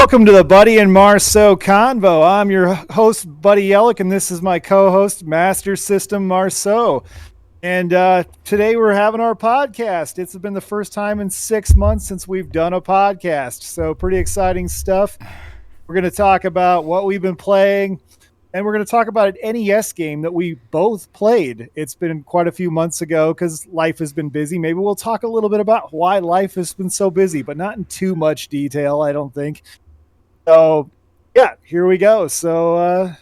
Welcome to the Buddy and Marceau Convo. I'm your host, Buddy Yellick, and this is my co-host, Master System Marceau. And today we're having our podcast. It's been the first time in 6 months since we've done a podcast, so pretty exciting stuff. We're going to talk about what we've been playing, and we're going to talk about an NES game that we both played. It's been quite a few months ago because life has been busy. Maybe we'll talk a little bit about why life has been so busy, but not in too much detail, I don't think. So, yeah, here we go. So,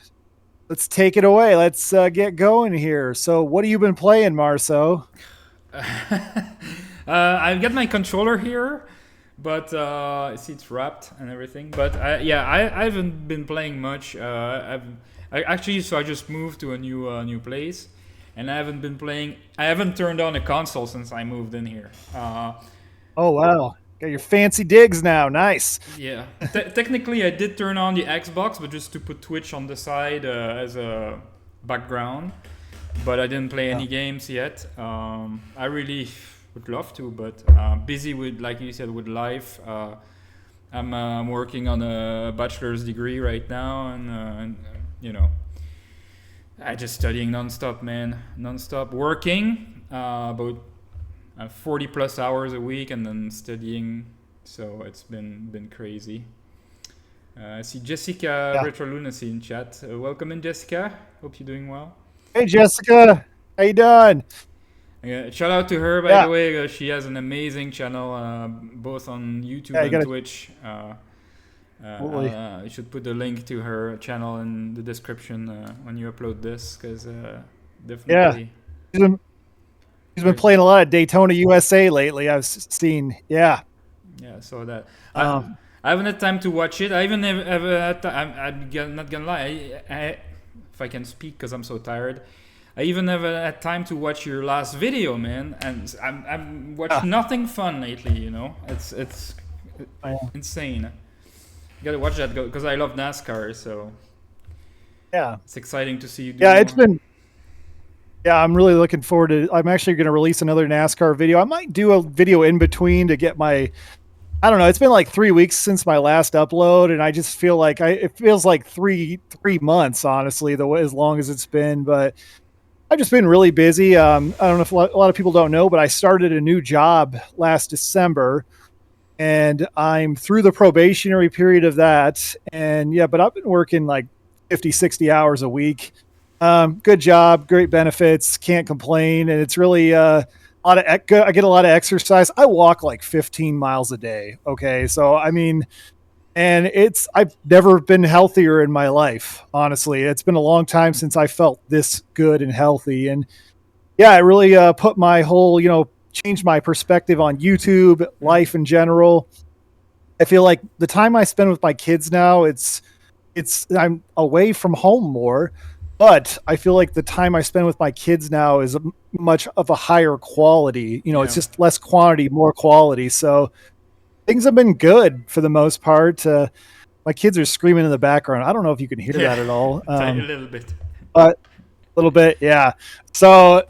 let's take it away. Let's get going here. So, what have you been playing, Marceau? I've got my controller here, but I see it's wrapped and everything. But I haven't been playing much. I just moved to a new place, and I haven't been playing. I haven't turned on a console since I moved in here. Oh, wow. Got your fancy digs now. Nice. Yeah. Technically, I did turn on the Xbox, but just to put Twitch on the side as a background. But I didn't play any games yet. I really would love to, but busy with, like you said, with life. I'm working on a bachelor's degree right now, and I just studying nonstop, man. Nonstop working, about 40 plus hours a week, and then studying. So it's been crazy. I see Jessica Retro Lunacy in chat. Welcome in, Jessica. Hope you're doing well. Hey, Jessica. How you doing? Shout out to her, by the way. She has an amazing channel, both on YouTube and Twitch. You should put the link to her channel in the description when you upload this, because definitely. Yeah. He's been playing a lot of Daytona USA lately. I've seen, Yeah, I saw that. I haven't had time to watch it. I even have had time. I'm not gonna lie. If I can speak, because I'm so tired. I even never had time to watch your last video, man. And I'm watching nothing fun lately. You know, it's insane. You gotta watch that because I love NASCAR. So yeah, it's exciting to see you. Yeah, I'm really looking forward to. I'm actually going to release another NASCAR video. I might do a video in between to get my. I don't know. It's been like 3 weeks since my last upload, and I just feel like it feels like three months, honestly, as long as it's been. But I've just been really busy. I don't know if a lot of people don't know, but I started a new job last December, and I'm through the probationary period of that. And yeah, but I've been working like 50, 60 hours a week. Good job, great benefits, can't complain, and it's really I get a lot of exercise. I walk like 15 miles a day. Okay, so I mean, and I've never been healthier in my life. Honestly, it's been a long time since I felt this good and healthy, and yeah, it really put my whole changed my perspective on YouTube, life in general. I feel like the time I spend with my kids now, it's I'm away from home more. But I feel like the time I spend with my kids now is much of a higher quality. It's just less quantity, more quality. So things have been good for the most part. My kids are screaming in the background. I don't know if you can hear that at all. A little bit. But a little bit, yeah. So,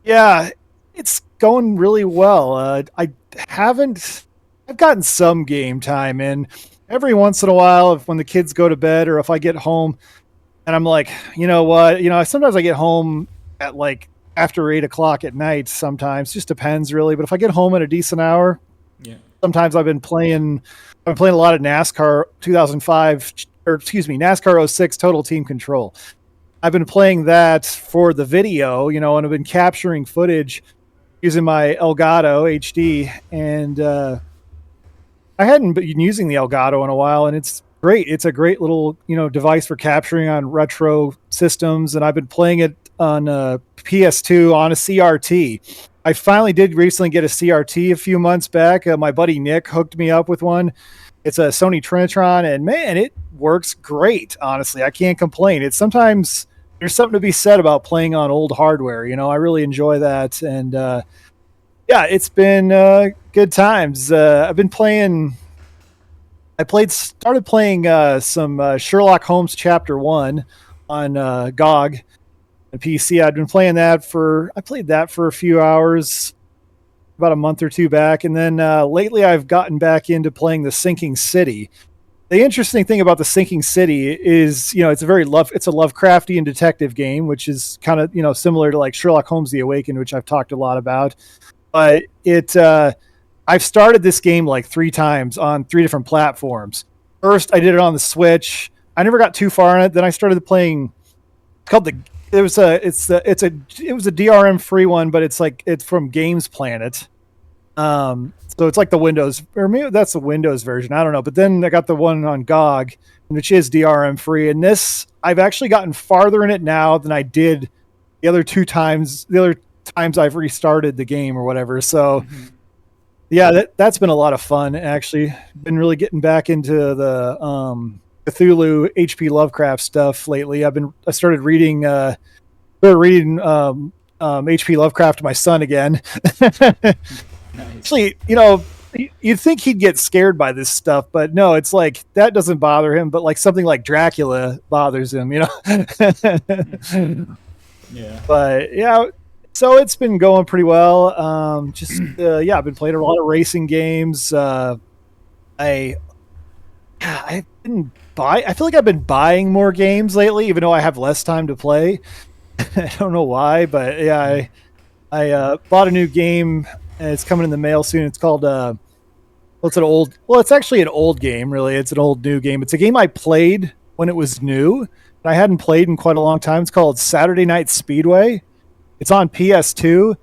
yeah, it's going really well. I've gotten some game time in. Every once in a while, when the kids go to bed or if I get home, and I'm like, you know what? Sometimes I get home at like after 8:00 at night. Sometimes just depends really. But if I get home at a decent hour, sometimes I've been playing a lot of NASCAR 2005 or NASCAR 06 Total Team Control. I've been playing that for the video, and I've been capturing footage using my Elgato HD, and I hadn't been using the Elgato in a while, and it's great. It's a great little, device for capturing on retro systems, and I've been playing it on a PS2 on a CRT. I finally did recently get a CRT a few months back. My buddy Nick hooked me up with one. It's a Sony Trinitron, and man, it works great. Honestly, I can't complain. It's sometimes there's something to be said about playing on old hardware. I really enjoy that, and yeah, it's been good times. I've been playing. Started playing some Sherlock Holmes Chapter 1 on GOG and PC. I played that for a few hours about a month or two back. And then lately I've gotten back into playing The Sinking City. the interesting thing about the Sinking City is, it's it's a Lovecraftian detective game, which is kind of, similar to like Sherlock Holmes: The Awakened, which I've talked a lot about. But I've started this game like 3 times on 3 different platforms. First, I did it on the Switch. I never got too far in it. Then I started playing. It's called the. It was a. It was a DRM free one, but it's from Games Planet. So it's like the Windows, or maybe that's the Windows version. I don't know. But then I got the one on GOG, which is DRM free. And this, I've actually gotten farther in it now than I did the other 2 times. The other times I've restarted the game or whatever. So yeah, that's been a lot of fun. Actually, been really getting back into the Cthulhu, HP Lovecraft stuff lately. I started reading HP Lovecraft to my son again. Nice. Actually, you'd think he'd get scared by this stuff, but no, it's like that doesn't bother him, but like something like Dracula bothers him, Yeah. But yeah, so it's been going pretty well. I've been playing a lot of racing games. I I didn't buy. I feel like I've been buying more games lately, even though I have less time to play. I don't know why, but yeah, I bought a new game and it's coming in the mail soon. It's called it's actually an old game, really. It's an old new game. It's a game I played when it was new, and I hadn't played in quite a long time. It's called Saturday Night Speedway. It's on PS2.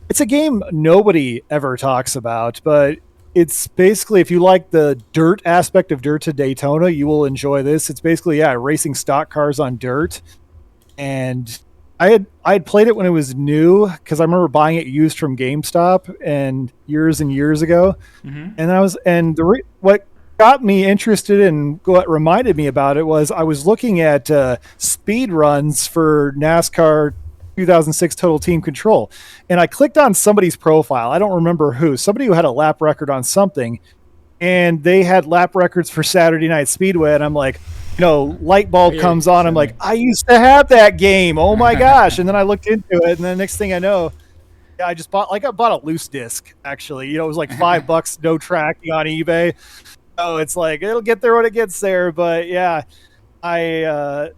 It's a game nobody ever talks about, but it's basically, if you like the dirt aspect of Dirt to Daytona, you will enjoy this. It's basically, yeah, racing stock cars on dirt. And I had played it when it was new because I remember buying it used from GameStop and years ago. And what got me interested and what reminded me about it was I was looking at speed runs for NASCAR 2006 Total Team Control, and I clicked on somebody's profile. I don't remember who. Somebody who had a lap record on something, and they had lap records for Saturday Night Speedway, and I'm like, light bulb comes on. I'm like, I used to have that game. Oh my gosh. And then I looked into it, and the next thing I know, yeah, I bought a loose disc, actually. It was like $5, no tracking on eBay. So it's like, it'll get there when it gets there. But yeah, I'm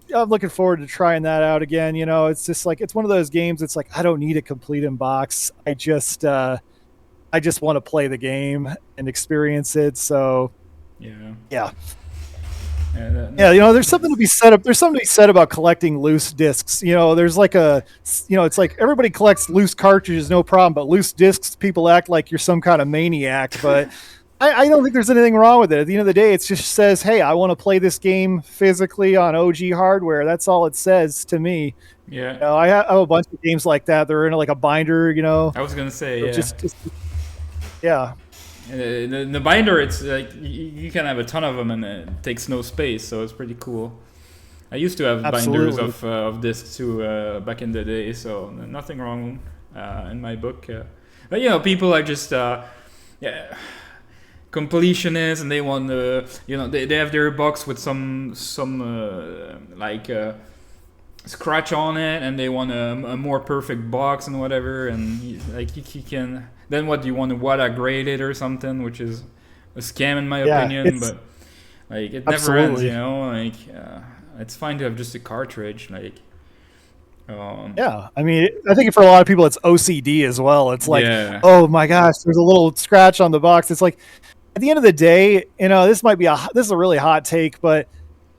looking forward to trying that out again. It's just like, it's one of those games. It's like, I don't need a complete in box. I just want to play the game and experience it. So yeah. There's something to be said up. There's something to be said about collecting loose discs. There's like it's like everybody collects loose cartridges, no problem, but loose discs, people act like you're some kind of maniac. But I don't think there's anything wrong with it. At the end of the day, it just says, hey, I want to play this game physically on OG hardware. That's all it says to me. Yeah. I have a bunch of games like that. They're in like a binder. I was gonna say, yeah. Yeah. In the binder, it's like you can have a ton of them, and it takes no space, so it's pretty cool. I used to have binders of discs too back in the day, so nothing wrong in my book. But people are just completionists, and they want they have their box with some scratch on it, and they want a more perfect box and whatever, and you can. Then what, do you want to WADA grade it or something, which is a scam in my opinion, but it never ends, it's fine to have just a cartridge, yeah, I mean, I think for a lot of people it's OCD as well. It's like, oh my gosh, there's a little scratch on the box. It's like, at the end of the day, this is a really hot take, but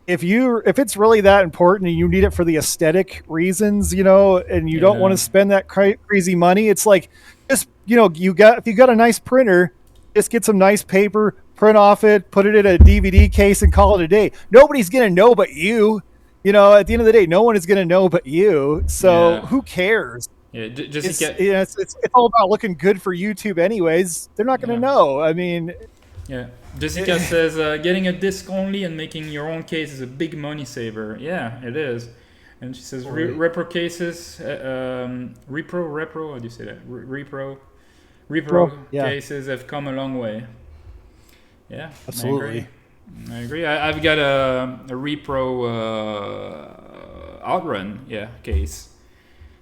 if it's really that important and you need it for the aesthetic reasons, and you don't want to spend that crazy money, it's like, just if you got a nice printer, just get some nice paper, print off it, put it in a DVD case, and call it a day. Nobody's gonna know but you. At the end of the day, no one is gonna know but you. So who cares? Yeah, it's all about looking good for YouTube, anyways. They're not gonna know. I mean, yeah. Jessica says getting a disc only and making your own case is a big money saver. Yeah, it is. And she says repro cases, repro, how do you say that? Repro cases have come a long way. Yeah, absolutely. I agree. I've got a repro outrun case,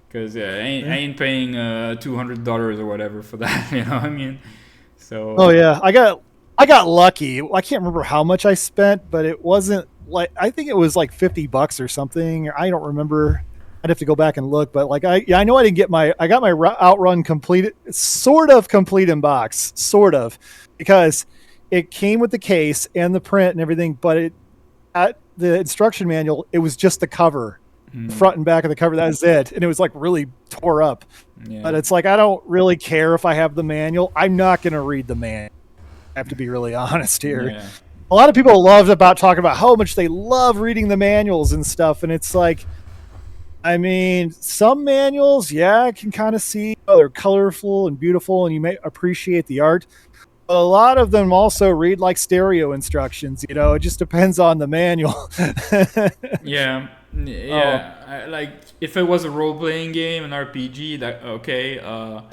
because I ain't paying $200 or whatever for that. You know what I mean? So. Oh yeah, I I got lucky. I can't remember how much I spent, but it wasn't like I think it was like $50 or something. I don't remember. I'd have to go back and look, but like I know I didn't get I got my Outrun complete, sort of complete in box, sort of, because it came with the case and the print and everything, but it at the instruction manual, it was just the cover, front and back of the cover. That was it, and it was like really tore up. Yeah. But it's like I don't really care if I have the manual. I'm not going to read the manual. I have to be really honest here. Yeah. A lot of people love about talking about how much they love reading the manuals and stuff, and it's like, I mean, some manuals, yeah, I can kind of see they're colorful and beautiful, and you may appreciate the art. But a lot of them also read like stereo instructions. It just depends on the manual. Yeah, yeah. Like if it was a role-playing game, an RPG, that okay.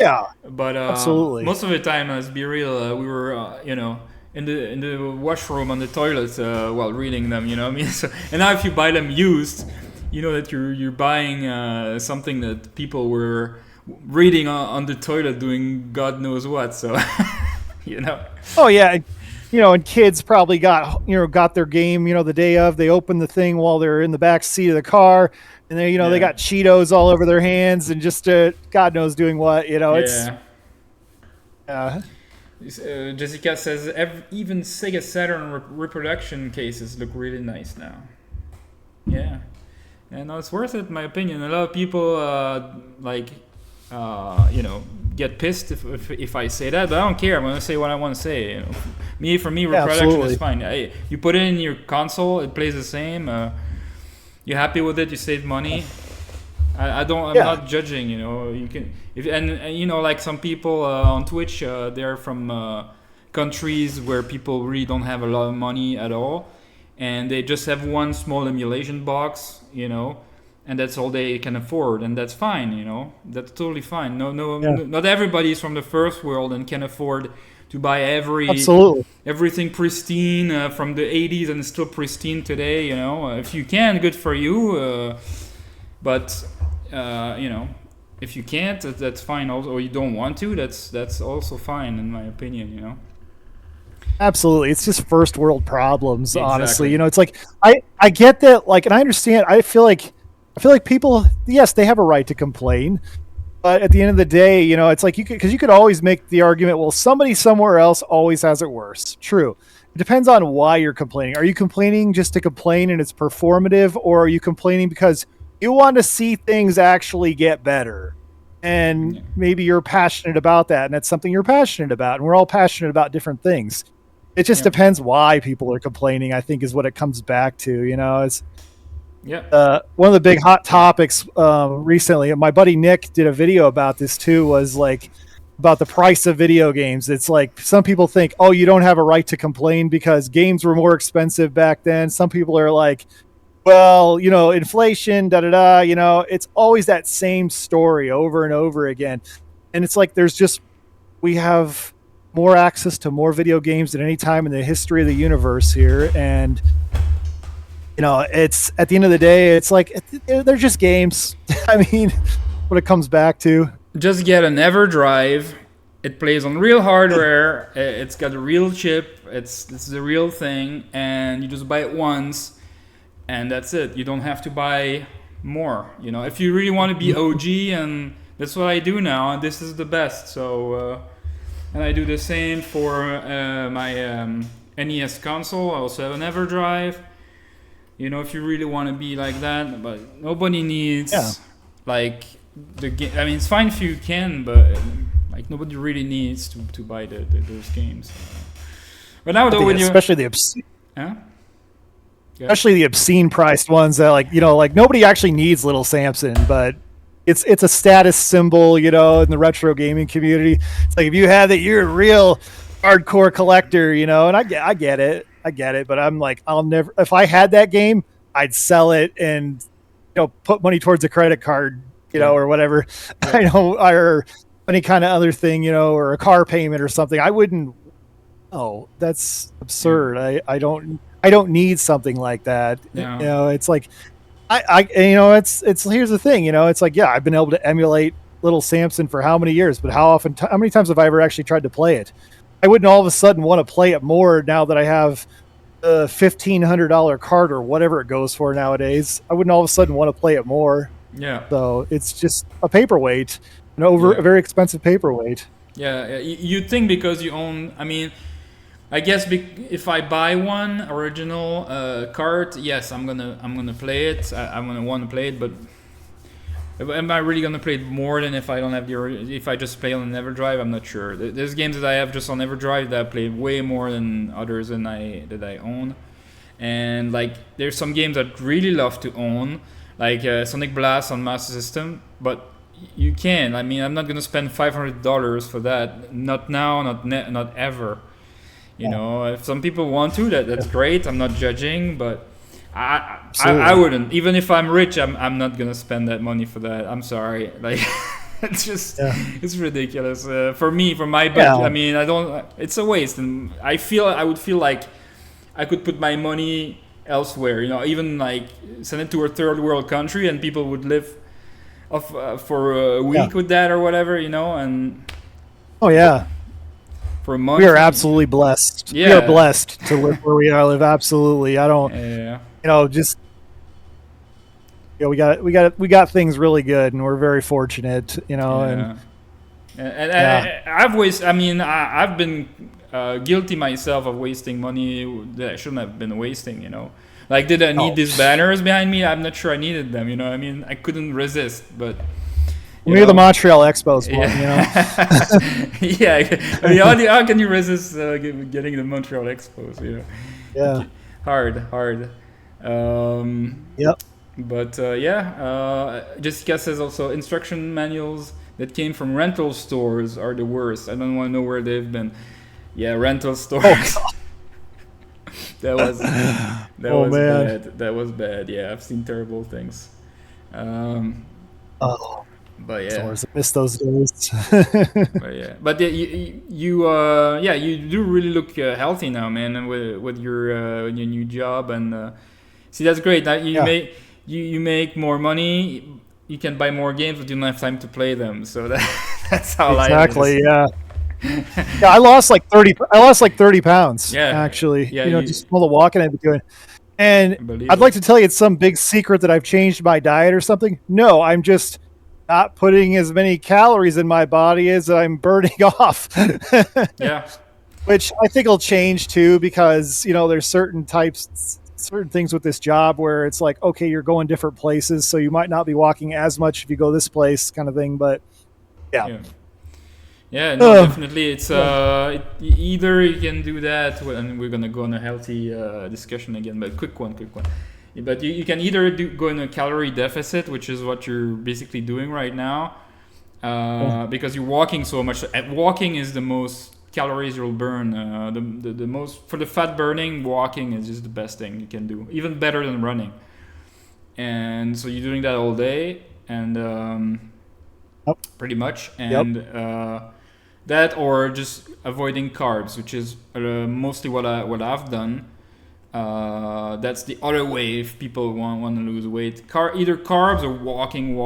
Yeah, But absolutely. most of the time, let's be real, we were in the washroom on the toilet while reading them. You know what I mean? So, and now if you buy them used, you know that you're buying something that people were reading on the toilet doing God knows what. So you know. Oh yeah, and kids probably got their game, the day of. They open the thing while they're in the back seat of the car, and they Yeah. they got Cheetos all over their hands and just God knows doing what. It's Yeah. Jessica says even Sega Saturn reproduction cases look really nice now. Yeah. Yeah, no, it's worth it in my opinion. A lot of people get pissed if I say that, but I don't care. I'm gonna say what I want to say. For me, reproduction absolutely. is fine. You put it in your console, it plays the same. You're happy with it. You save money. I don't. I'm Yeah. not judging. You can like some people on Twitch. They're from countries where people really don't have a lot of money at all, and they just have one small emulation box. And that's all they can afford, and that's fine. That's totally fine. Not everybody is from the first world and can afford to buy Absolutely. everything pristine from the 80s and still pristine today. If you can, good for you. But if you can't, that's fine. Also, or you don't want to, that's also fine in my opinion. Absolutely. It's just first world problems, honestly. Exactly. It's like I get that, like, and I understand. I feel like people, yes, they have a right to complain, but at the end of the day, it's like you could always make the argument, well, somebody somewhere else always has it worse. True. It depends on why you're complaining. Are you complaining just to complain and it's performative, or are you complaining because you want to see things actually get better? And maybe you're passionate about that, and that's something you're passionate about, and we're all passionate about different things. It just depends why people are complaining, I think, is what it comes back to. It's one of the big hot topics recently. My buddy Nick did a video about this too, was like about the price of video games. It's like some people think, oh, you don't have a right to complain because games were more expensive back then. Some people are like, well, inflation, it's always that same story over and over again. And it's like we have more access to more video games than any time in the history of the universe here. And, it's at the end of the day, it's like they're just games. I mean, what it comes back to. Just get an EverDrive. It plays on real hardware. It's got a real chip. It's the real thing. And you just buy it once. And that's it. You don't have to buy more. If you really want to be OG, and that's what I do now, and this is the best. So, and I do the same for my NES console. I also have an EverDrive. If you really want to be like that, but nobody needs like the game. I mean, it's fine if you can, but like nobody really needs to buy those games. But now, though, especially the obscene. Huh? Especially the obscene priced ones that like nobody actually needs Little Samson, but it's a status symbol, in the retro gaming community. It's like if you have it, you're a real hardcore collector, and I get it, but I'm like, I'll never. If I had that game, I'd sell it and put money towards a credit card, or whatever. Or any kind of other thing, or a car payment or something. I wouldn't. Oh, that's absurd. I don't need something like that. Yeah. It's like it's here's the thing, it's like, I've been able to emulate Little Samson for how many years, but how many times have I ever actually tried to play it? I wouldn't all of a sudden want to play it more now that I have a $1,500 card or whatever it goes for nowadays. I wouldn't all of a sudden want to play it more. Yeah. So it's just a paperweight, a Yeah. very expensive paperweight. Yeah. You'd think because you own. I mean, I guess if I buy one original cart, yes, I'm gonna play it. I'm gonna want to play it, but am I really gonna play it more than if I don't have if I just play on EverDrive? I'm not sure. There's games that I have just on EverDrive that I play way more than others that I own, and like there's some games I'd really love to own, like Sonic Blast on Master System, but you can. I mean, I'm not gonna spend $500 for that. Not now, not ever. You know, if some people want to, that's great. I'm not judging, but I wouldn't. Even if I'm rich, I'm not gonna spend that money for that. I'm sorry. Like, it's just it's ridiculous for me, for my budget. I mean, I don't. It's a waste, and I would feel like I could put my money elsewhere. You know, even like send it to a third world country, and people would live for a week with that or whatever. You know, and oh yeah. For a month. We are absolutely blessed. Yeah. We are blessed to live where we live. Absolutely. I don't. Yeah. Just we got things really good, and we're very fortunate. And I've been guilty myself of wasting money that I shouldn't have been wasting. You know, like did I need these banners behind me? I'm not sure I needed them. You know, I mean, I couldn't resist, but. We're the Montreal Expos one, Yeah, I mean, how can you resist getting the Montreal Expos? You know? Yeah. Hard. Yep. But Jessica says also instruction manuals that came from rental stores are the worst. I don't want to know where they've been. Yeah, rental stores. Oh, that was man. bad. That was bad. Yeah, I've seen terrible things. But yeah, I miss those days. but you do really look healthy now, man, and with your new job, and see, that's great. That you make more money, you can buy more games, but you don't have time to play them. So that's how exactly. Yeah. Yeah, I lost like 30 pounds. Yeah, actually. Yeah, just all the walking I've been doing. And I'd like to tell you it's some big secret that I've changed my diet or something. No, I'm just not putting as many calories in my body as I'm burning off. Yeah. Which I think will change too, because, there's certain things with this job where it's like, okay, you're going different places, so you might not be walking as much if you go this place kind of thing. But yeah, no, definitely. It's either you can do that, and we're gonna go on a healthy discussion again, but quick one. But you can either go in a calorie deficit, which is what you're basically doing right now, because you're walking so much. Walking is the most calories you'll burn. The most for the fat burning, walking is just the best thing you can do, even better than running. And so you're doing that all day, and pretty much, and that or just avoiding carbs, which is mostly what I've done. That's the other way if people want to lose weight. Either carbs or walking.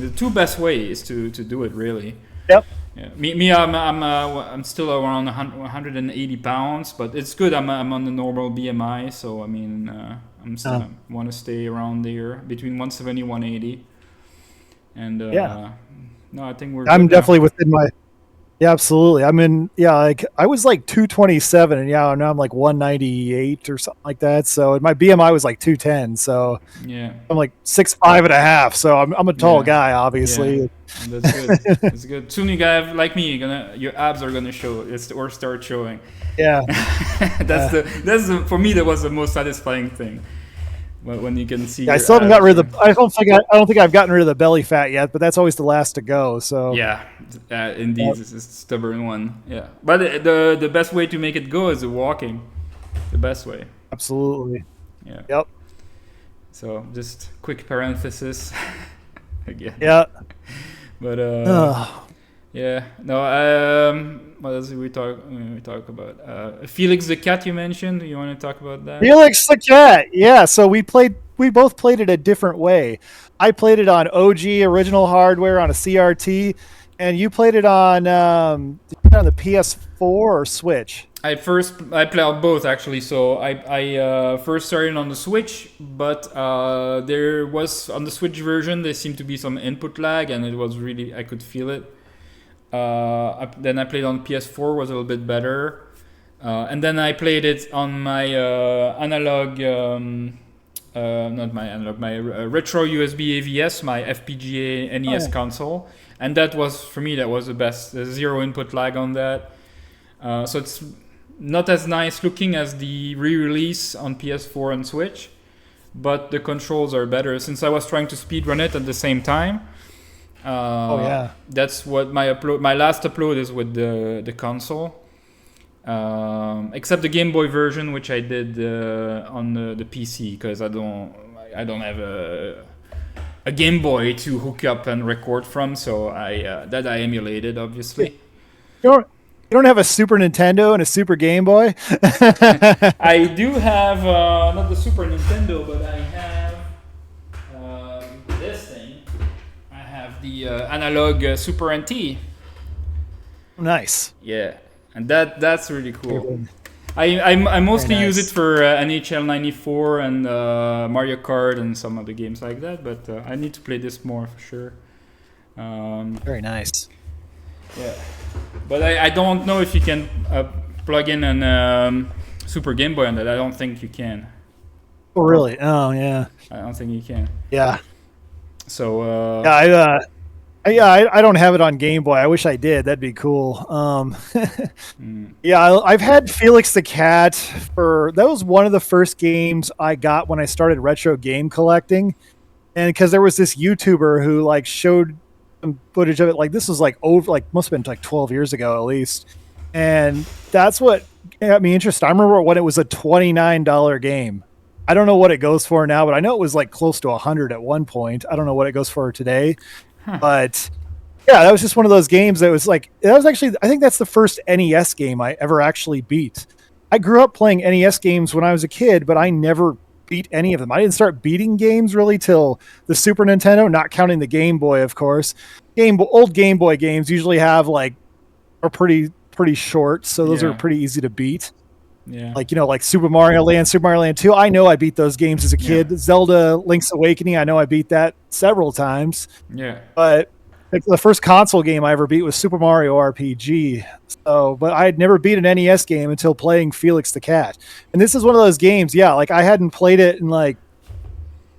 The two best ways to do it, really. Yep. Yeah. I'm still around 180 pounds, but it's good. I'm on the normal BMI, so I mean I'm still want to stay around there between 170 180. And no, I think I'm definitely within my. Yeah, absolutely. I mean, like I was like 227, and now I'm like 198 or something like that. So my BMI was like 210. So I'm like 6'5.5". So I'm a tall guy, obviously. Yeah. That's good. That's good. Soon you guys like me, your abs are gonna show or start showing. Yeah. that's for me that was the most satisfying thing. When you can see, I still haven't got rid of the. I don't think I've gotten rid of the belly fat yet, but that's always the last to go. So indeed, it's a stubborn one. Yeah, but the best way to make it go is walking. The best way. Absolutely. Yeah. Yep. So just quick parenthesis again. Yeah. But yeah. No. What else did we talk about? Felix the cat you mentioned. You want to talk about that? Felix the cat. Yeah. So we both played it a different way. I played it on OG original hardware on a CRT, and you played it on. Did you on the PS4 or Switch? I played on both actually. So I first started on the Switch, but there was on the Switch version there seemed to be some input lag, and it was really I could feel it. Then I played on PS4, was a little bit better, and then I played it on my analog, not my analog, my retro USB AVS, my FPGA NES console, and that was for me that was the best. There's zero input lag on that, so it's not as nice looking as the re-release on PS4 and Switch, but the controls are better. Since I was trying to speedrun it at the same time, that's what my last upload is with the console. Except the Game Boy version, which I did on the PC, because I don't have a Game Boy to hook up and record from, so I emulated, obviously. You don't have a Super Nintendo and a Super Game Boy? I do have not the Super Nintendo, but I have this thing. I have the analog Super NT. Nice. Yeah, and that's really cool. I mostly use it for NHL 94 and Mario Kart and some other games like that, but I need to play this more for sure. Very nice. Yeah, but I don't know if you can plug in an Super Game Boy on that. I don't think you can. Oh, really? Oh, yeah. I don't think you can. Yeah. So I don't have it on Game Boy. I wish I did. That'd be cool. Yeah, I've had Felix the Cat that was one of the first games I got when I started retro game collecting. And because there was this YouTuber who like showed some footage of it, like this was like must have been like 12 years ago at least. And that's what got me interested. I remember when it was a $29 game. I don't know what it goes for now, but I know it was like close to 100 at one point. I don't know what it goes for today. But yeah, that was just one of those games that was like, that was actually, I think that's the first NES game I ever actually beat. I grew up playing NES games when I was a kid, but I never beat any of them. I didn't start beating games really till the Super Nintendo, not counting the Game Boy, of course. Old Game Boy games usually are pretty short, so those are pretty easy to beat. Yeah. Like, like Super Mario Land, Super Mario Land 2. I know I beat those games as a kid. Yeah. Zelda Link's Awakening, I know I beat that several times. Yeah. But the first console game I ever beat was Super Mario RPG. So, but I had never beat an NES game until playing Felix the Cat. And this is one of those games, like I hadn't played it in like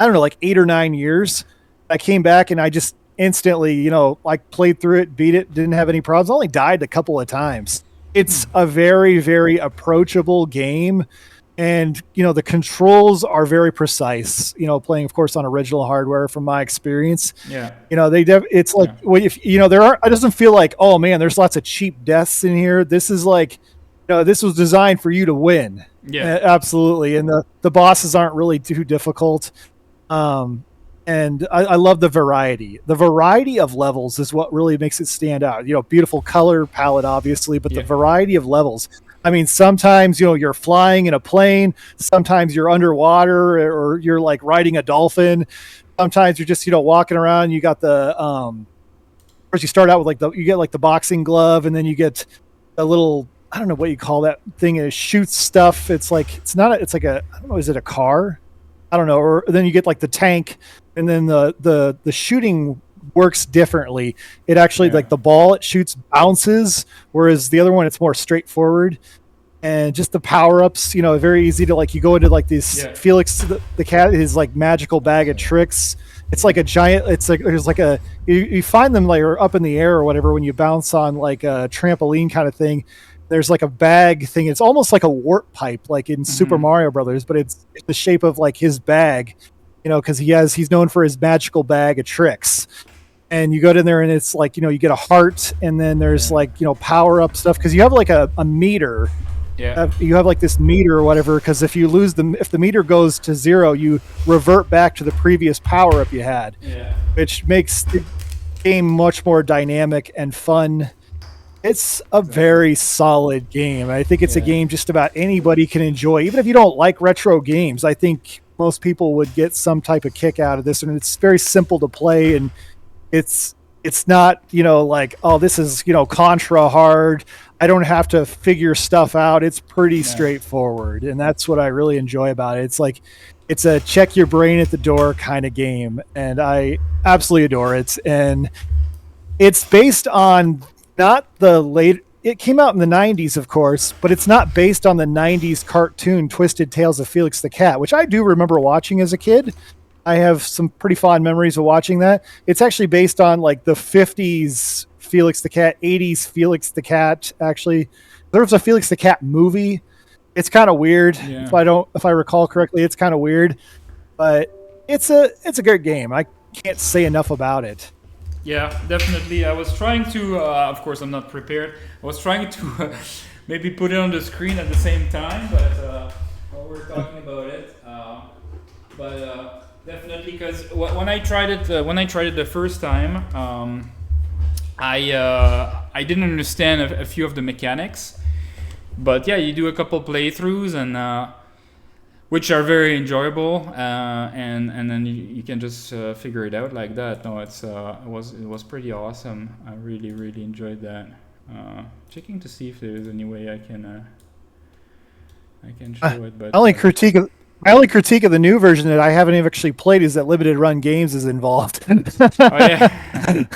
8 or 9 years. I came back and I just instantly, like played through it, beat it, didn't have any problems. Only died a couple of times. It's a very, very approachable game. And, the controls are very precise, playing, of course, on original hardware from my experience. Yeah. It's like, if, it doesn't feel like, oh man, there's lots of cheap deaths in here. This is like, this was designed for you to win. Yeah. Absolutely. And the bosses aren't really too difficult. And I love the variety. The variety of levels is what really makes it stand out. Beautiful color palette, obviously, but the variety of levels. I mean, sometimes, you're flying in a plane. Sometimes you're underwater or you're like riding a dolphin. Sometimes you're just, walking around. You got first you start out with you get like the boxing glove, and then you get a little, I don't know what you call that thing. It shoots stuff. It's like, I don't know, is it a car? I don't know. Or then you get like the tank, and then the shooting works differently. It actually like the ball it shoots bounces, whereas the other one it's more straightforward. And just the power ups, very easy to like. You go into like this Felix the Cat, his like magical bag of tricks. It's like a giant. It's like there's like you find them like up in the air or whatever when you bounce on like a trampoline kind of thing. There's like a bag thing. It's almost like a warp pipe, like in Super Mario Brothers, but it's the shape of like his bag, because he's known for his magical bag of tricks. And you go in there and it's like, you get a heart, and then there's like, power up stuff. Cause you have like a meter. Yeah. You have like this meter or whatever. Cause if if the meter goes to 0, you revert back to the previous power up you had, which makes the game much more dynamic and fun. It's a very solid game. I think it's a game just about anybody can enjoy. Even if you don't like retro games, I think most people would get some type of kick out of this. And it's very simple to play, and it's it's not, like, oh, this is, contra hard. I don't have to figure stuff out. It's pretty Yeah. straightforward. And that's what I really enjoy about it. It's like, it's a check your brain at the door kind of game. And I absolutely adore it. And it's based on not the late, it came out in the 90s, of course, but it's not based on the 90s cartoon Twisted Tales of Felix the Cat, which I do remember watching as a kid. I have some pretty fond memories of watching that. It's actually based on like the 50s Felix the Cat, 80s Felix the Cat. Actually, there was a Felix the Cat movie. It's kind of weird. Yeah. If I recall correctly, it's kind of weird, but it's a good game. I can't say enough about it. Yeah, definitely. I was trying to, of course, I'm not prepared. I was trying to maybe put it on the screen at the same time, but while we're talking about it, definitely because when I tried it the first time, I didn't understand a few of the mechanics, but yeah, you do a couple playthroughs and which are very enjoyable, and then you can just figure it out like that. No, it was pretty awesome. I really enjoyed that. Checking to see if there's any way I can show it, but My only critique of the new version that I haven't even actually played is that limited run games is involved. oh yeah.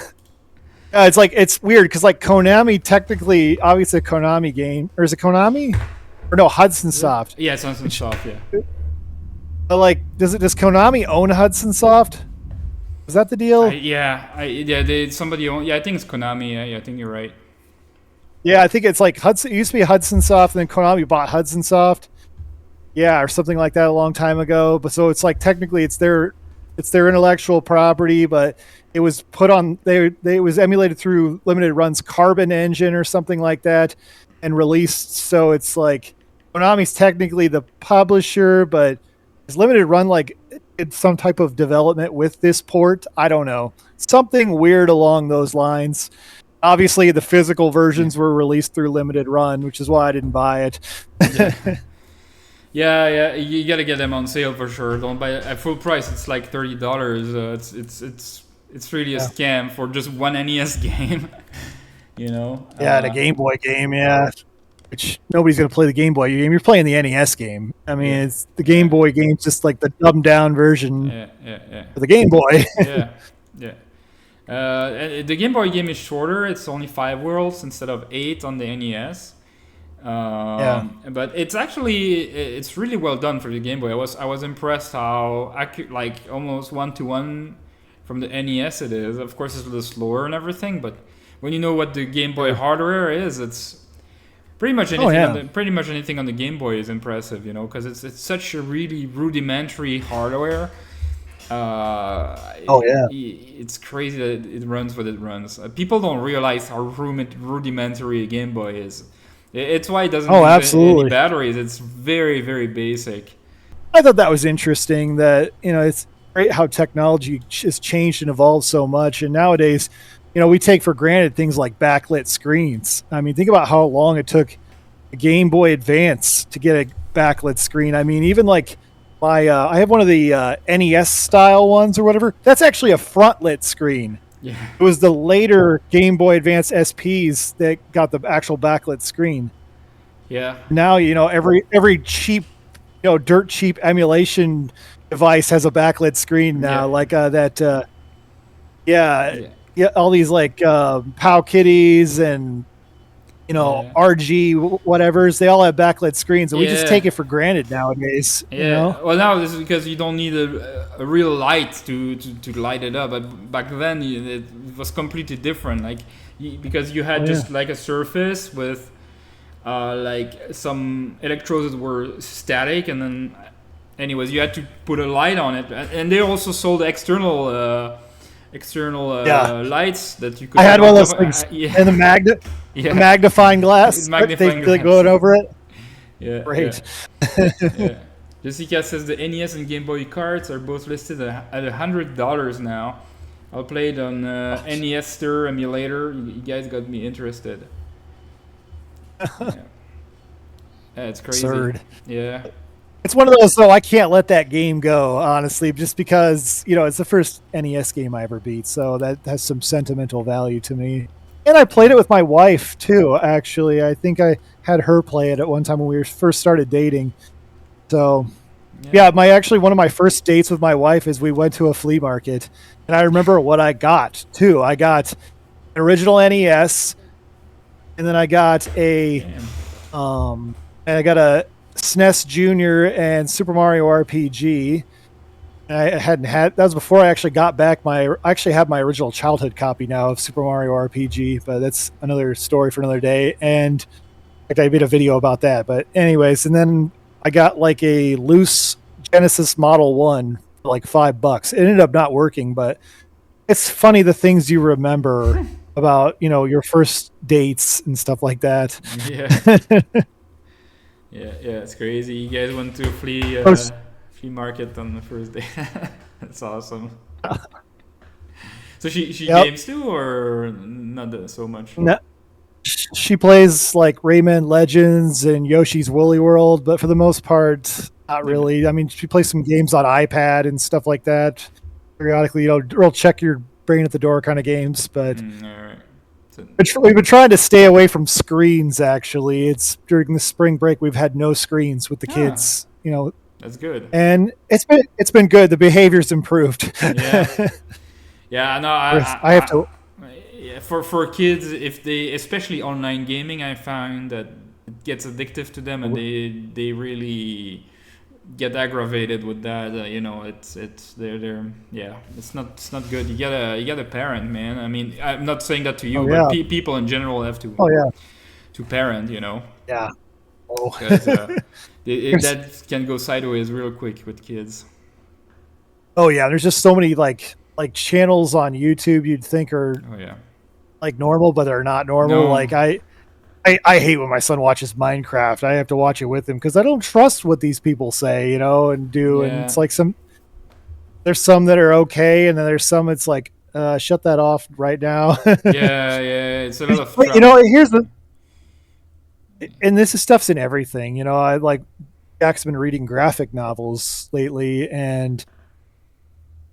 It's weird because like Konami technically, obviously a Konami game, or is it Konami or no Hudson Soft? Yeah, it's on some soft. Yeah. But like, does Konami own Hudson Soft? Is that the deal? Somebody own. Yeah, I think it's Konami. Yeah, I think you're right. Yeah, I think it's like Hudson. It used to be Hudson Soft, and then Konami bought Hudson Soft. Yeah, or something like that a long time ago. But so it's like technically it's their intellectual property, but it was put on it was emulated through Limited Run's Carbon engine or something like that, and released. So it's like Konami's technically the publisher, but is Limited Run like it's some type of development with this port? I don't know. Something weird along those lines. Obviously, the physical versions were released through Limited Run, which is why I didn't buy it. Yeah. Yeah, you gotta get them on sale for sure. Don't buy it at full price. It's like $30. It's really a scam for just one NES game. you know. Yeah, the Game Boy game. Yeah, which nobody's gonna play the Game Boy game. You're playing the NES game. I mean, it's the Game Boy game's just like the dumbed down version Yeah. for the Game Boy. Yeah. The Game Boy game is shorter. It's only 5 worlds instead of 8 on the NES. But it's really well done for the Game Boy. I was impressed how accurate, like almost 1-to-1 from the NES it is. Of course, it's a little slower and everything, but when you know what the Game Boy hardware is, it's pretty much anything on the Game Boy is impressive. You know, because it's such a really rudimentary hardware. It's crazy that it runs what it runs. People don't realize how rudimentary a Game Boy is. It's why it doesn't use any batteries. It's very, very basic. I thought that was interesting that, it's great how technology has changed and evolved so much. And nowadays, we take for granted things like backlit screens. I mean, think about how long it took a Game Boy Advance to get a backlit screen. I mean, even like I have one of the NES style ones or whatever. That's actually a front lit screen. Yeah. It was the later Game Boy Advance SPs that got the actual backlit screen. Yeah. Now, every cheap, dirt cheap emulation device has a backlit screen now, like that. All these like Pow Kitties and RG whatevers. They all have backlit screens, and we just take it for granted nowadays. Yeah. Well, now this is because you don't need a real light to light it up. But back then it was completely different. Like because you had just like a surface with like some electrodes that were static, and then anyways you had to put a light on it. And they also sold external lights that you could. I had one of those things, and the magnifying glass. They going over it. Yeah, great. Yeah. Jessica says the NES and Game Boy cards are both listed at $100 now. I'll play it on NES Stir emulator. You guys got me interested. Yeah, it's crazy. Absurd. Yeah. It's one of those though. I can't let that game go, honestly, just because it's the first NES game I ever beat, so that has some sentimental value to me. And I played it with my wife too. Actually, I think I had her play it at one time when we first started dating. So Yeah. yeah, my actually one of my first dates with my wife is we went to a flea market, and I remember what I got too. I got an original NES, and then Damn. I got a SNES Junior and Super Mario RPG. And I hadn't had that was before I actually got back I actually have my original childhood copy now of Super Mario RPG, but that's another story for another day. And in fact, I made a video about that. But anyways, and then I got like a loose Genesis Model One for like $5. It ended up not working, but it's funny the things you remember about your first dates and stuff like that. Yeah. Yeah, yeah, it's crazy. You guys went to a flea market on the first day. That's awesome. So she Yep. games too, or not so much? No, she plays like Rayman Legends and Yoshi's Woolly World, but for the most part, not Okay. really. I mean, she plays some games on iPad and stuff like that. Periodically, real check your brain at the door kind of games. But All right. So, we've been trying to stay away from screens. Actually, it's during the spring break we've had no screens with the ah, kids. that's good. And it's been good. The behavior's improved. Yeah. Yeah, no, I have to. yeah, for kids, if they, especially online gaming, I found that it gets addictive to them, and they really get aggravated with that. It's they're yeah, it's not good. You gotta parent, man. I mean, I'm not saying that to Oh you, but yeah. people in general have Oh yeah. to parent, Yeah. Oh. because There's that can go sideways real quick with kids. Oh yeah, there's just so many like channels on YouTube you'd think are Oh yeah. like normal, but they're not normal. No. Like I hate when my son watches Minecraft. I have to watch it with him because I don't trust what these people say, and do. And Yeah. it's like there's some that are okay, and then there's some it's like shut that off right now. Yeah. Yeah. It's a lot of But trouble. here's the and this is stuff's in everything. I like Jack's been reading graphic novels lately, and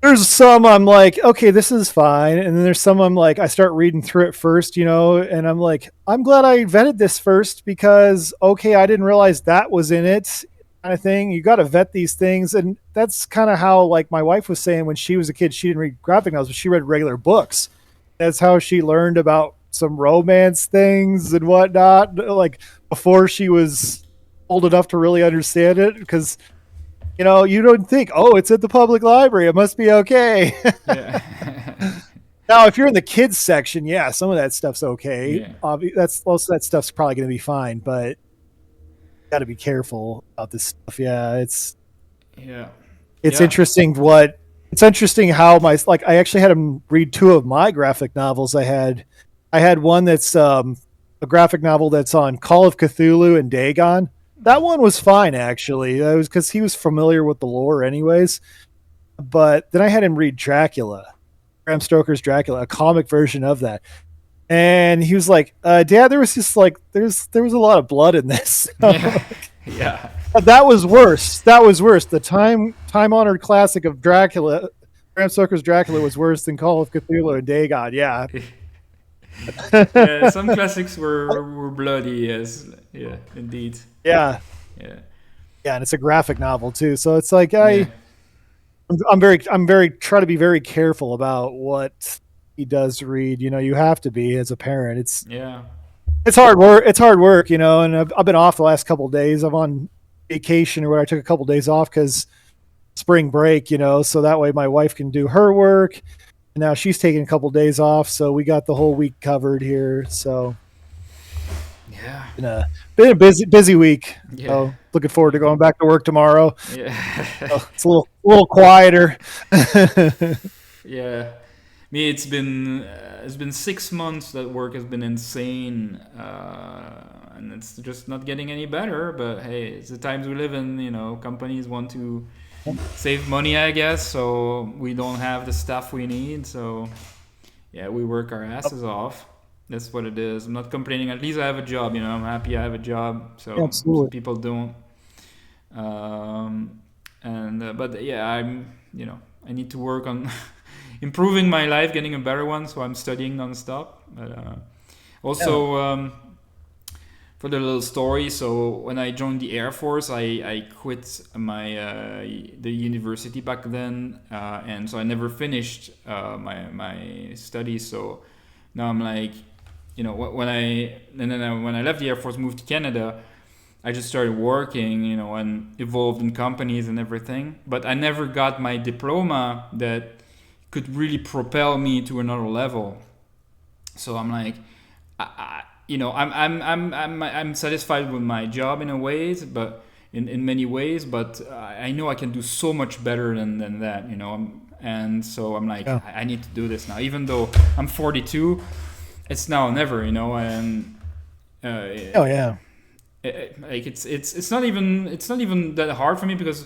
there's some I'm like, okay, this is fine. And then there's some I'm like, I start reading through it first, and I'm like, I'm glad I vetted this first because, okay, I didn't realize that was in it kind of thing. You got to vet these things. And that's kind of how, like, my wife was saying when she was a kid, she didn't read graphic novels, but she read regular books. That's how she learned about some romance things and whatnot, like before she was old enough to really understand it. Because you don't think, oh, it's at the public library. It must be okay. Yeah. Now, if you're in the kids section, yeah, some of that stuff's okay. Yeah. That's most of that stuff's probably going to be fine, but got to be careful about this stuff. Yeah, Yeah. it's Yeah. interesting it's interesting how I actually had him read two of my graphic novels. I had one that's a graphic novel that's on Call of Cthulhu and Dagon. That one was fine actually. That was because he was familiar with the lore anyways. But then I had him read Dracula, Bram Stoker's Dracula, a comic version of that. And he was like, Dad, there was just like there was a lot of blood in this. Yeah. Yeah. That was worse. That was worse. The time honored classic of Dracula, Bram Stoker's Dracula, was worse than Call of Cthulhu and Dagon. Yeah. Yeah. Some classics were bloody. Yes. Yeah. Indeed. Yeah. Yeah. Yeah, and it's a graphic novel too. So it's like Yeah. I'm very try to be very careful about what he does read. You have to be as a parent. Yeah. It's hard work. It's hard work, and I've been off the last couple of days. I'm on vacation or where I took a couple of days off because spring break, so that way my wife can do her work. And now she's taking a couple of days off, so we got the whole week covered here. So Yeah. been a busy week. Yeah. So looking forward to going back to work tomorrow. Yeah. So it's a little quieter. Yeah. Me, it's been 6 months that work has been insane, and it's just not getting any better. But hey, it's the times we live in. Companies want to save money, I guess, so we don't have the stuff we need. So yeah, we work our asses off. That's what it is. I'm not complaining. At least I have a job. I'm happy I have a job. So some Absolutely. people don't. And but yeah, I need to work on improving my life, getting a better one. So I'm studying nonstop. But Yeah. also, for the little story, so when I joined the Air Force, I quit my the university back then, and so I never finished my studies. So now I'm like, when I left the Air Force, moved to Canada, I just started working, and evolved in companies and everything. But I never got my diploma that could really propel me to another level. So I'm like, I'm satisfied with my job in a ways, but in many ways, but I know I can do so much better than that, and so I'm like, Yeah. I need to do this now, even though I'm 42. It's now or never, and uh, Oh yeah. like it's not even that hard for me, because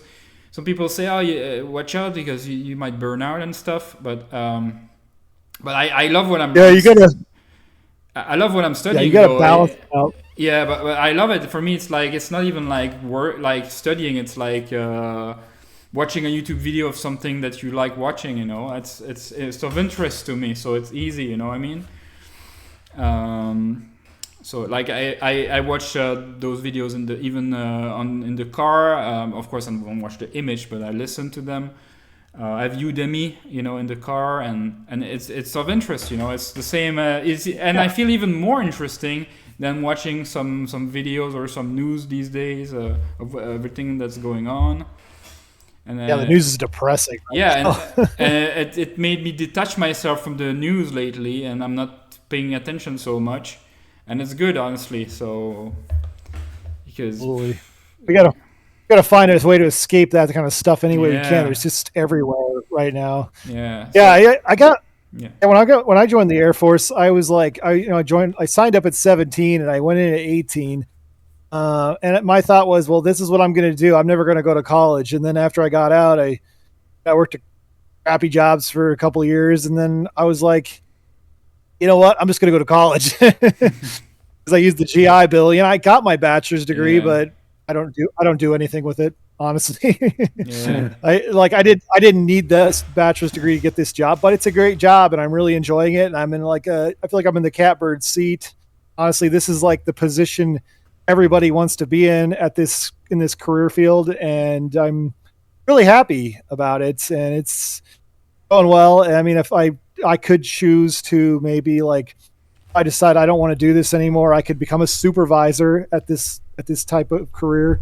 some people say, oh, watch out because you might burn out and stuff, but I love what Yeah. I love what I'm You studying gotta though. balance it out. Yeah, but I love it. For me, it's like it's not even like work, like studying. It's like watching a YouTube video of something that you like watching. It's of interest to me, so it's easy. You know what I mean? Um, so like I watch those videos in the even on in the car. Of course, I won't watch the image, but I listen to them. I have Udemy, in the car, and it's of interest. It's the same. And I Yeah. feel even more interesting than watching some videos or some news these days of everything that's going on. And Yeah. The news is depressing yeah, right now. and it made me detach myself from the news lately, and I'm not paying attention so much, and it's good, honestly. So because Absolutely. We gotta find a way to escape that kind of stuff any way we can. yeah, There's just everywhere right now. yeah, Yeah. so I got. yeah, Yeah, when I joined the Air Force, I was like, I signed up at 17 and I went in at 18. And my thought was, well, this is what I'm going to do. I'm never going to go to college. And then after I got out, I worked at crappy jobs for a couple of years, and then I was like, you know what? I'm just going to go to college because I used the GI Bill. I got my bachelor's degree, yeah, but I don't do anything with it, honestly. yeah, I didn't need this bachelor's degree to get this job, but it's a great job and I'm really enjoying it. And I'm in I feel like I'm in the catbird seat. Honestly, this is like the position everybody wants to be in this career field, and I'm really happy about it. And it's going well. I mean, if I could choose to maybe like I decide I don't want to do this anymore, I could become a supervisor at this type of career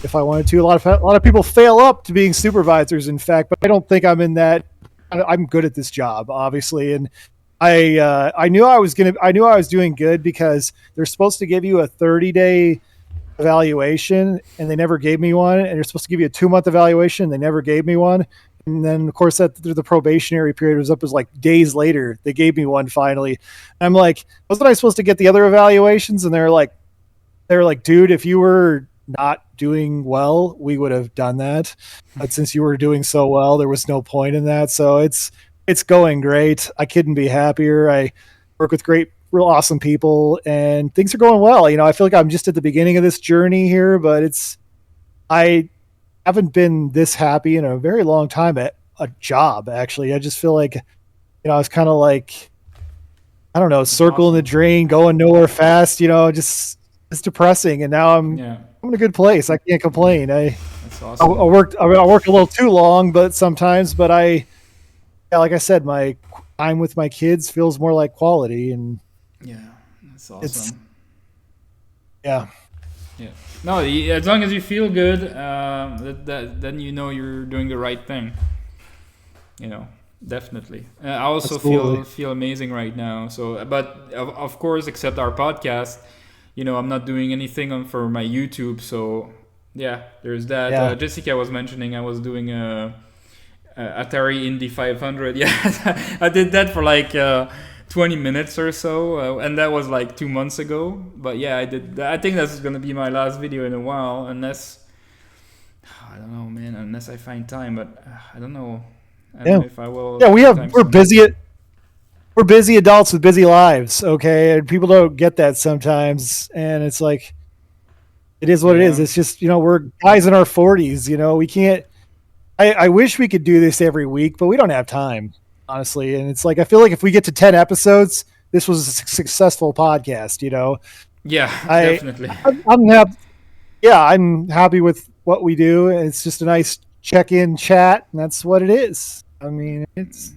if I wanted to. A lot of people fail up to being supervisors, in fact, but I don't think I'm in that. I'm good at this job, obviously, and I knew I was doing good because they're supposed to give you a 30-day evaluation, and they never gave me one. And they're supposed to give you a 2-month evaluation, they never gave me one. And then, of course, that the probationary period was up. As like days later, they gave me one finally. And I'm like, wasn't I supposed to get the other evaluations? And they're like, dude, if you were not doing well, we would have done that. But since you were doing so well, there was no point in that. So it's going great. I couldn't be happier. I work with real awesome people, and things are going well. I feel like I'm just at the beginning of this journey here, but I haven't been this happy in a very long time at a job. Actually, I just feel like I was kind of like I don't know, that's circle in the awesome. drain, going nowhere fast. Just it's depressing. And now Yeah, I'm in a good place. I can't complain. that's awesome. I mean, I work a little too long, but sometimes, but yeah, like I said, my time with my kids feels more like quality, and Yeah, that's it's awesome. yeah, Yeah. No, as long as you feel good, then you're doing the right thing. You know, definitely. I also feel absolutely. feel amazing right now. So, but of course, except our podcast, I'm not doing anything for my YouTube. So, yeah, there's that. Yeah. Jessica was mentioning I was doing Atari Indy 500. Yeah, I did that for like 20 minutes or so, and that was like 2 months ago. But yeah, I did. I think that's gonna be my last video in a while, unless I don't know, man. Unless I find time, but I don't know. I don't Yeah. know if I will Yeah, anytime soon. we're busy adults with busy lives, okay? And people don't get that sometimes, and it's like It is what it is. Yeah. It's just, we're guys in our 40s, we can't. I wish we could do this every week, but we don't have time, honestly. And it's like, I feel like if we get to 10 episodes, this was a successful podcast. Yeah, I, definitely. I'm happy. Yeah, I'm happy with what we do. It's just a nice check in chat, and that's what it is. I mean, it's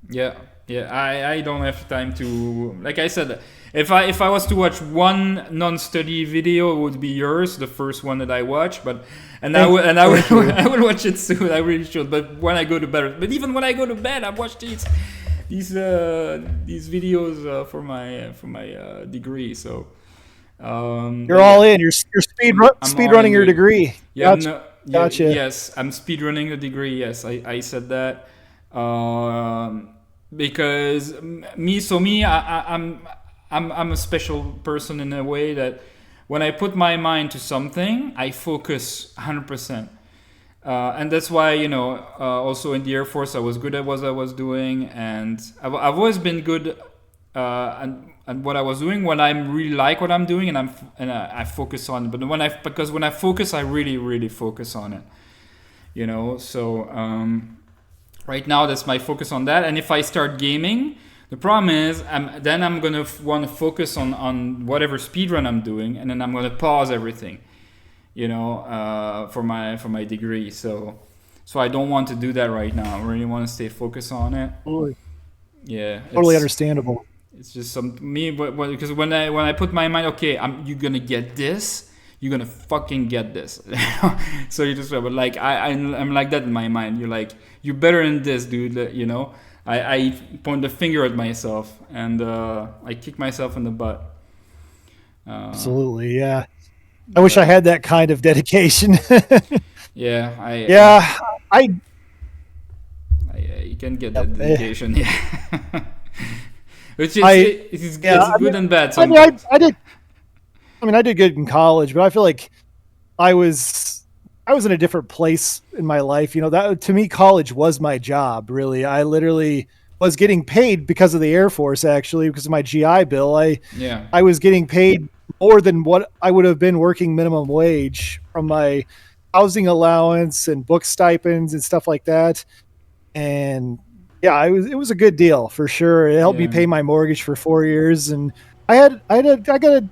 Yeah, yeah. I don't have time to, like I said, if I was to watch one non-study video, it would be yours, the first one that I watch. But I thank will you. I will watch it soon. I really should. But when I go to bed, but even when I go to bed, I watch these videos for my degree. So You're but yeah, all in. You're I'm speed all running in, your dude. degree. Yeah, Gotcha. no, yeah, Gotcha. yes, I'm speedrunning the degree. Yes, I said that. Um, because I'm a special person in a way that when I put my mind to something, I focus 100%. And that's why, also in the Air Force, I was good at what I was doing, and I've always been good and what I was doing when I really like what I'm doing, and I focus on it. But because when I focus, I really really focus on it. So right now that's my focus on that. And if I start gaming, the problem is then I'm gonna want to focus on whatever speedrun I'm doing, and then I'm gonna pause everything, for my degree. So I don't want to do that right now. I really want to stay focused on it. Totally, Yeah, totally it's understandable. it's just some me, but because when I put my mind, okay, you're gonna get this, you're gonna fucking get this. So you just, but like I'm like that in my mind. You're like, you're better than this, dude. I point the finger at myself, and I kick myself in the butt. Uh, Absolutely. Yeah. I wish I but had that kind of dedication. yeah, I, Yeah. I, you can get yep, that dedication. Yeah. Which is I, yeah. it's good and bad I mean, sometimes. I did. I mean, I did good in college, but I feel like I was I was in a different place in my life. That to me, college was my job. Really, I literally was getting paid because of the Air Force. Actually, because of my GI Bill, Yeah. I was getting paid more than what I would have been working minimum wage from my housing allowance and book stipends and stuff like that. And yeah, it was a good deal for sure. It helped me Yeah. pay my mortgage for 4 years, and I got a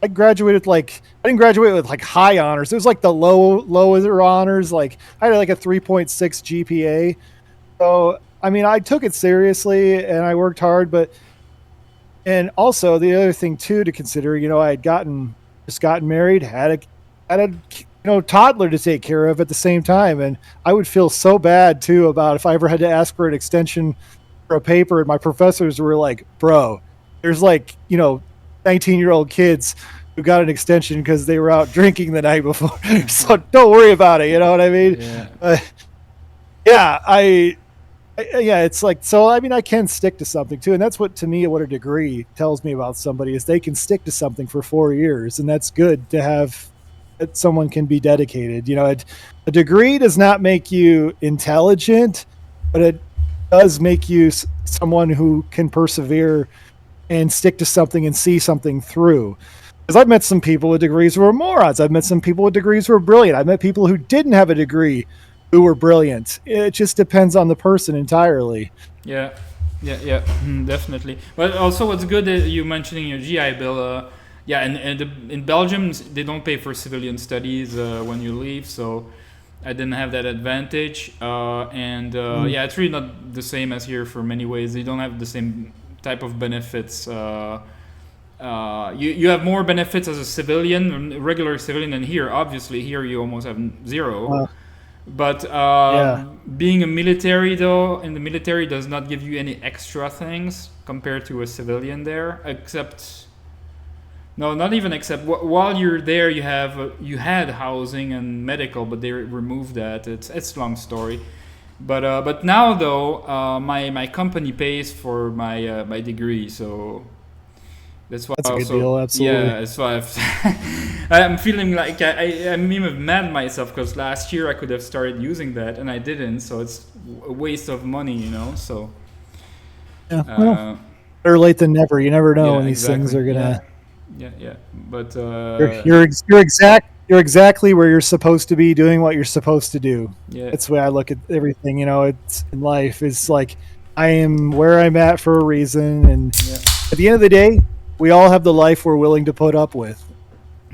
I graduated like I didn't graduate with like high honors. It was like the lower honors. Like I had like a 3.6 GPA. So I mean, I took it seriously and I worked hard, but and also the other thing too to consider, I had just gotten married, had a toddler to take care of at the same time, and I would feel so bad too about if I ever had to ask for an extension for a paper, and my professors were like, "Bro, there's like 19-year-old kids who got an extension because they were out drinking the night before, so don't worry about it." You know what I mean? Yeah. Uh, yeah, yeah, it's like, so I mean, I can stick to something too, and that's what, to me, what a degree tells me about somebody is they can stick to something for 4 years, and that's good to have, that someone can be dedicated. A degree does not make you intelligent, but it does make you someone who can persevere and stick to something and see something through. Because I've met some people with degrees who are morons. I've met some people with degrees who are brilliant. I've met people who didn't have a degree who were brilliant. It just depends on the person entirely. Yeah, yeah, definitely. But also, what's good that you mentioning your GI Bill. Yeah, in Belgium they don't pay for civilian studies when you leave, so I didn't have that advantage. And Mm. yeah, it's really not the same as here for many ways. They don't have the same type of benefits. You have more benefits as a civilian, a regular civilian, than here. Obviously, here you almost have zero. Uh, But yeah. being a military, though, in the military does not give you any extra things compared to a civilian there, except no, not even except while you're there, you had housing and medical, but they removed that. It's a long story. But now though, my company pays for my degree, so that's why That's a good also, deal. Absolutely. yeah, that's why I'm feeling like I'm even mad at myself because last year I could have started using that and I didn't, so it's a waste of money. Yeah. Well, Uh, better late than never. You never know yeah, when these things exactly. are Yeah, gonna. Yeah, yeah. But You're exactly where you're supposed to be, doing what you're supposed to do. yeah, That's the way I look at everything. You know, it's in life. It's like I am where I'm at for a reason, and yeah. at the end of the day, we all have the life we're willing to put up with.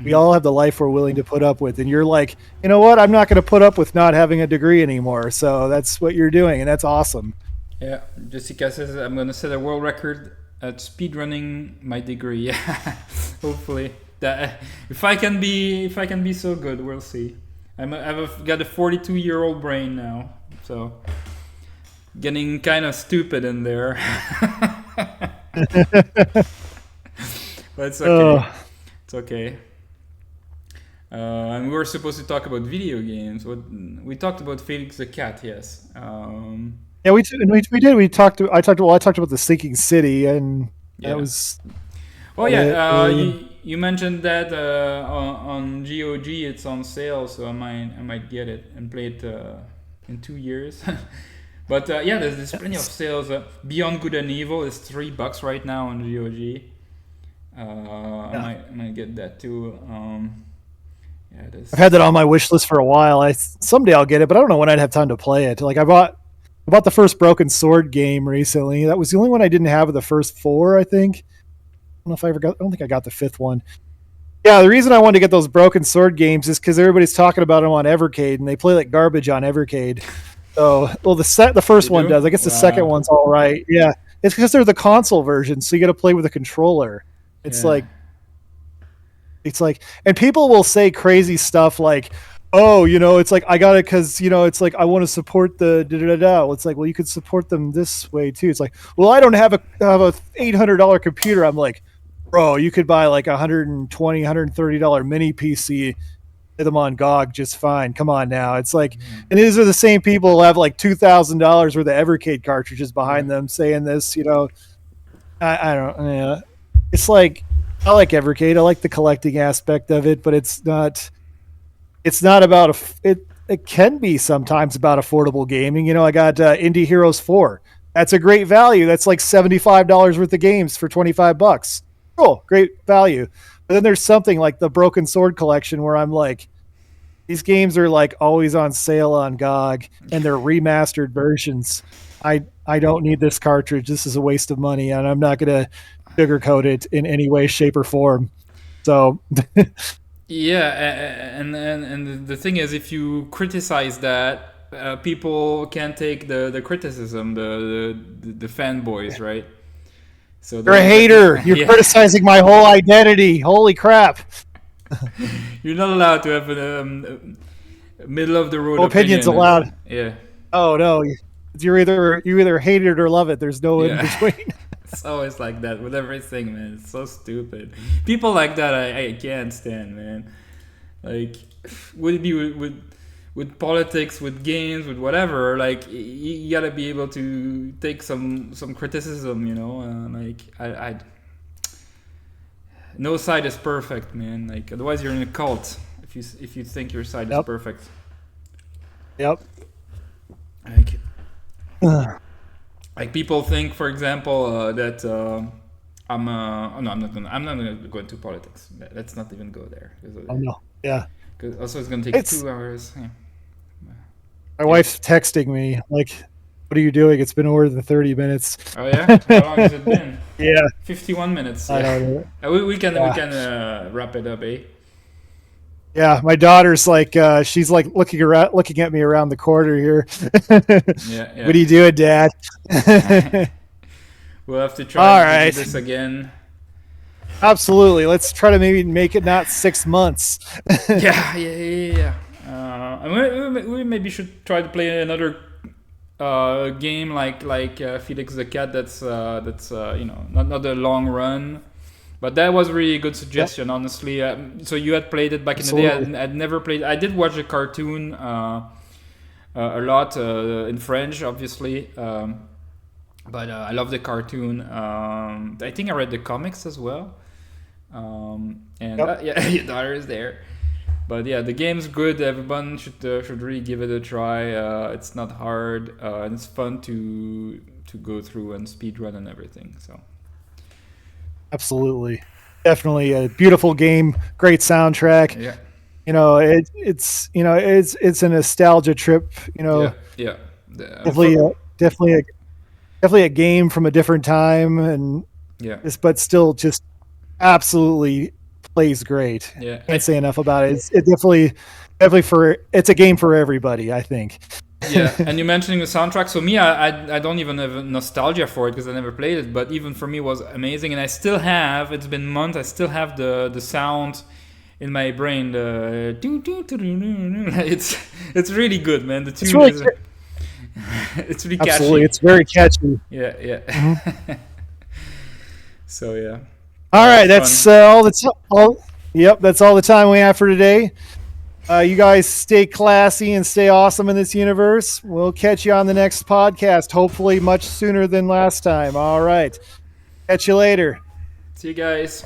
We Mhm. all have the life we're willing to put up with, and you're like, you know what? I'm not going to put up with not having a degree anymore. So that's what you're doing, and that's awesome. Yeah, Jessica says I'm gonna set a world record at speedrunning my degree. Yeah, hopefully that if I can be so good, we'll see. Got a 42-year-old brain now, so getting kind of stupid in there, but it's okay. Oh, It's okay. And we were supposed to talk about video games. What we talked about Felix the cat, yes. yeah, we did. We talked. I talked about the sinking city, and that Yeah. was Oh about it, yeah, really. you mentioned that on GOG it's on sale, so I might get it and play it in 2 years. But yeah, there's plenty of Yes. sales. Beyond Good and Evil is $3 right now on GOG. Yeah. I might get that too. Yeah, I've had this. that on my wish list for a while. I someday I'll get it, but I don't know when I'd have time to play it. Like I bought the first Broken Sword game recently. That was the only one I didn't have of the first four. I think. I don't know if I ever got. I don't think I got the fifth one. Yeah, the reason I wanted to get those Broken Sword games is because everybody's talking about them on Evercade, and they play like garbage on Evercade. So, well, the They first one do? does. I guess the second Wow. one's all right. Yeah, it's because they're the console version, so you got to play with a controller. It's Yeah. like it's like, and people will say crazy stuff like, "Oh, you know, it's like I got it because you know, it's like I want to support the da da da da." Well, it's like, well, you could support them this way too. It's like, well, I don't have a $800 computer. I'm like, bro, you could buy like $120, $130 mini PC, play them on GOG just fine. Come on now, it's like, and these are the same people who have like $2,000 worth of Evercade cartridges Yeah. behind them saying this. You know, I don't. Yeah, it's like I like Evercade. I like the collecting aspect of it, but it's not. It's not about it. It can be sometimes about affordable gaming. You know, I got Indie Heroes 4. That's a great value. That's like $75 worth of games for $25. Cool, great value. But then there's something like the Broken Sword collection where I'm like, these games are like always on sale on GOG and they're remastered versions. I don't need this cartridge. This is a waste of money, and I'm not going to sugarcoat it in any way, shape, or form. So, Yeah, and the thing is, if you criticize that, people can't take the criticism, the fanboys, right? So you're a that hater. You're yeah, criticizing my whole identity. Holy crap. you're not allowed to have a middle of the road No opinions opinion. It's allowed. yeah, Oh no. You either hate it or love it. There's no in yeah. between. It's always like that with everything, man. It's so stupid. People like that, I can't stand, man. Like, would it be with politics, with games, with whatever? Like, you gotta be able to take some criticism, you know. Like, I no side is perfect, man. Like, otherwise you're in a cult if you think your side is Yep. perfect. Yep. Like, like people think, for example, that oh no, I'm not gonna go into politics. Let's not even go there. Oh no. Yeah. Because also it's gonna take It's 2 hours. Yeah. my Yeah. wife's texting me like, "What are you doing? It's been more than 30 minutes." Oh yeah. How long has it been? Yeah. 51 minutes. I Yeah. don't know. We Yeah. can wrap it up, eh? Yeah, my daughter's like, she's like looking at me around the corner here. Yeah, What are you doing, Dad? yeah. We'll have to try All to do right, this again. absolutely. Let's try to maybe make it not 6 months. Yeah, yeah. And we maybe should try to play another game like Felix the Cat. That's you know not a long run, but that was really a good Yep, suggestion, honestly. So you had played it back in the day. absolutely. I'd never played. I did watch the cartoon a lot in French, obviously. But I love the cartoon. I think I read the comics as well. And Yep, yeah, your daughter is there. But yeah, the game's good. Everyone should really give it a try. It's not hard, and it's fun to go through and speed run and everything. So absolutely. definitely a beautiful game, great soundtrack. Yeah, It's a nostalgia trip. yeah, yeah. Definitely, definitely a game from a different time, and Yeah, but still just absolutely plays great. yeah. Can't say enough about it. It's a game for everybody, I think. Yeah, and you mentioning the soundtrack. So me, I don't even have nostalgia for it because I never played it. But even for me, it was amazing, and I still have. It's been months. I still have the sound in my brain. The it's really good, man. The It's tune really is it's really absolutely. catchy. It's very catchy. Yeah, yeah. Mm-hmm. So yeah, All right, it's that's fun. all the all. Yep, that's all the time we have for today. You guys stay classy and stay awesome in this universe. We'll catch you on the next podcast, hopefully much sooner than last time. All right. Catch you later. See you guys.